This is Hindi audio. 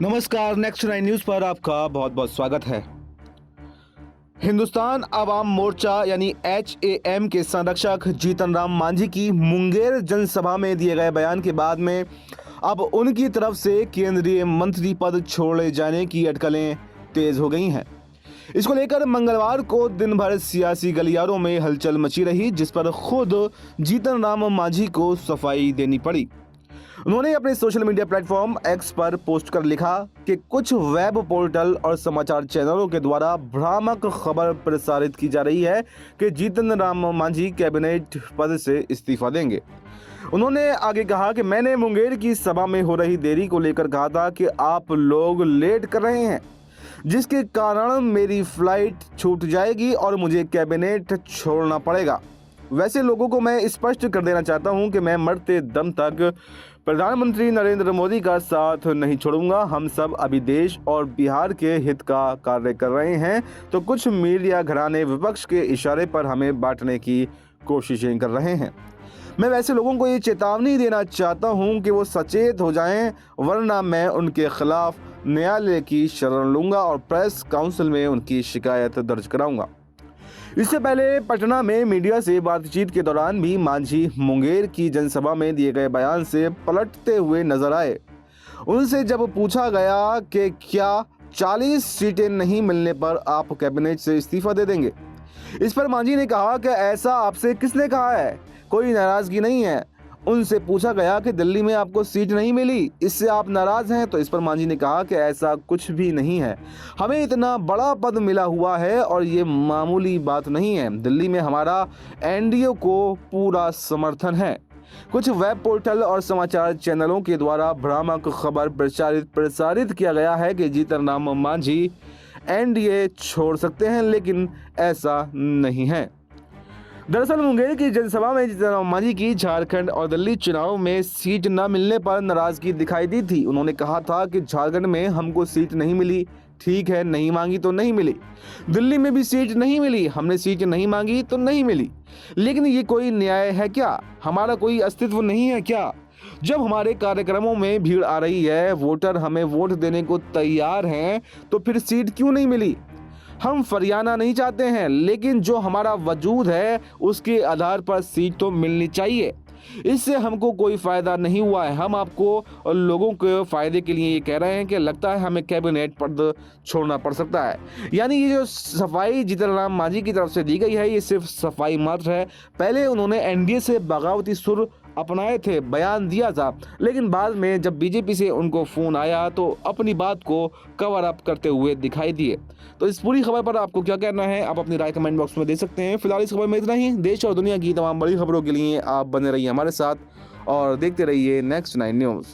नमस्कार, नेक्स्ट नाइन न्यूज पर आपका बहुत बहुत स्वागत है। हिंदुस्तान अवाम मोर्चा यानी HAM के संरक्षक जीतन राम मांझी की मुंगेर जनसभा में दिए गए बयान के बाद में अब उनकी तरफ से केंद्रीय मंत्री पद छोड़े जाने की अटकलें तेज हो गई हैं। इसको लेकर मंगलवार को दिन भर सियासी गलियारों में हलचल मची रही, जिस पर खुद जीतन राम मांझी को सफाई देनी पड़ी। उन्होंने अपने सोशल मीडिया प्लेटफॉर्म एक्स पर पोस्ट कर लिखा कि कुछ वेब पोर्टल और समाचार चैनलों के द्वारा भ्रामक खबर प्रसारित की जा रही है कि जीतन राम मांझी कैबिनेट पद से इस्तीफा देंगे। उन्होंने आगे कहा कि मैंने मुंगेर की सभा में हो रही देरी को लेकर कहा था कि आप लोग लेट कर रहे हैं, जिसके कारण मेरी फ्लाइट छूट जाएगी और मुझे कैबिनेट छोड़ना पड़ेगा। वैसे लोगों को मैं स्पष्ट कर देना चाहता हूं कि मैं मरते दम तक प्रधानमंत्री नरेंद्र मोदी का साथ नहीं छोड़ूंगा। हम सब अभी देश और बिहार के हित का कार्य कर रहे हैं, तो कुछ मीडिया घराने विपक्ष के इशारे पर हमें बांटने की कोशिशें कर रहे हैं। मैं वैसे लोगों को ये चेतावनी देना चाहता हूं कि वो सचेत हो जाएं, वरना मैं उनके खिलाफ न्यायालय की शरण लूंगा और प्रेस काउंसिल में उनकी शिकायत दर्ज कराऊंगा। इससे पहले पटना में मीडिया से बातचीत के दौरान भी मांझी मुंगेर की जनसभा में दिए गए बयान से पलटते हुए नजर आए। उनसे जब पूछा गया कि क्या 40 सीटें नहीं मिलने पर आप कैबिनेट से इस्तीफा दे देंगे, इस पर मांझी ने कहा कि ऐसा आपसे किसने कहा है, कोई नाराजगी नहीं है। उनसे पूछा गया कि दिल्ली में आपको सीट नहीं मिली, इससे आप नाराज हैं, तो इस पर मांझी ने कहा कि ऐसा कुछ भी नहीं है, हमें इतना बड़ा पद मिला हुआ है और ये मामूली बात नहीं है। दिल्ली में हमारा एनडीए को पूरा समर्थन है। कुछ वेब पोर्टल और समाचार चैनलों के द्वारा भ्रामक खबर प्रसारित किया गया है कि जीतन राम मांझी एनडीए छोड़ सकते हैं, लेकिन ऐसा नहीं है। दरअसल मुंगेर की जनसभा में जीतन राम मांझी की झारखंड और दिल्ली चुनाव में सीट न मिलने पर नाराजगी दिखाई दी थी। उन्होंने कहा था कि झारखंड में हमको सीट नहीं मिली, ठीक है, नहीं मांगी तो नहीं मिली। दिल्ली में भी सीट नहीं मिली, हमने सीट नहीं मांगी तो नहीं मिली। लेकिन ये कोई न्याय है क्या? हमारा कोई अस्तित्व नहीं है क्या? जब हमारे कार्यक्रमों में भीड़ आ रही है, वोटर हमें वोट देने को तैयार हैं, तो फिर सीट क्यों नहीं मिली? हम फरियाना नहीं चाहते हैं, लेकिन जो हमारा वजूद है उसके आधार पर सीट तो मिलनी चाहिए। इससे हमको कोई फायदा नहीं हुआ है। हम आपको और लोगों के फायदे के लिए ये कह रहे हैं कि लगता है हमें कैबिनेट पद छोड़ना पड़ सकता है। यानी ये जो सफाई जीतन राम मांझी की तरफ से दी गई है, ये सिर्फ सफाई मात्र है। पहले उन्होंने एनडीए से बगावती सुर अपनाए थे, बयान दिया था, लेकिन बाद में जब बीजेपी से उनको फोन आया तो अपनी बात को कवर अप करते हुए दिखाई दिए। तो इस पूरी खबर पर आपको क्या कहना है, आप अपनी राय कमेंट बॉक्स में दे सकते हैं। फिलहाल इस खबर में इतना ही। देश और दुनिया की तमाम बड़ी खबरों के लिए आप बने रहिए हमारे साथ और देखते रहिए नेक्स्ट नाइन न्यूज़।